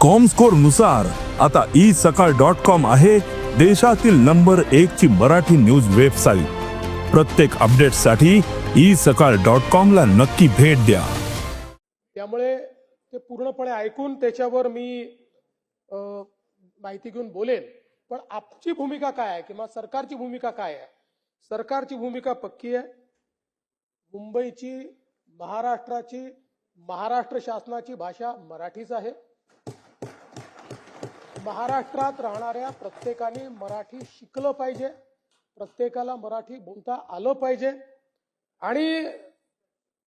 Comscore नुसार आता isakal.com आहे देशातील नंबर 1 ची मराठी न्यूज वेबसाईट। प्रत्येक अपडेटसाठी isakal.com ला नक्की भेट द्या। त्यामुळे ते पूर्णपणे ऐकून त्याच्यावर मी माहिती घेऊन बोलेन। पण आपची भूमिका काय आहे किंवा सरकारची भूमिका काय आहे? सरकारची भूमिका पक्की आहे। मुंबईची, महाराष्ट्राची, महाराष्ट्र शासनाची भाषा मराठीच आहे। महाराष्ट्रात राहणाऱ्या प्रत्येकाने मराठी शिकलं पाहिजे, प्रत्येकाला मराठी बोलता आलं पाहिजे। आणि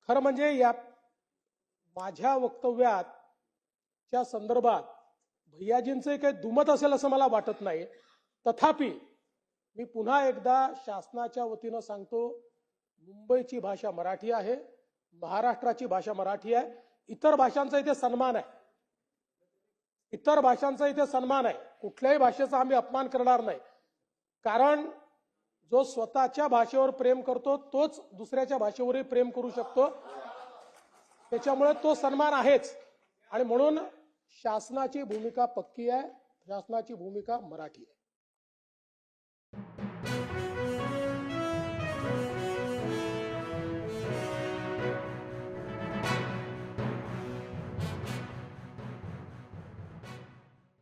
खरं म्हणजे या माझ्या वक्तव्याच्या संदर्भात भैयाजींचे काही दुमत असेल असं मला वाटत नाही। तथापि मी पुन्हा एकदा शासनाच्या वतीनं सांगतो, मुंबईची भाषा मराठी आहे, महाराष्ट्राची भाषा मराठी आहे। इतर भाषांचा इथे सन्मान आहे, इतर भाषांचा इथे सन्मान आहे। कुठल्याही भाषेचा आम्ही अपमान करणार नाही, कारण जो स्वतःच्या भाषेवर प्रेम करतो तोच दुसऱ्याच्या भाषेवरही प्रेम करू शकतो। त्याच्यामुळे तो सन्मान आहेच। आणि म्हणून शासनाची भूमिका पक्की आहे, शासनाची भूमिका मराठी आहे।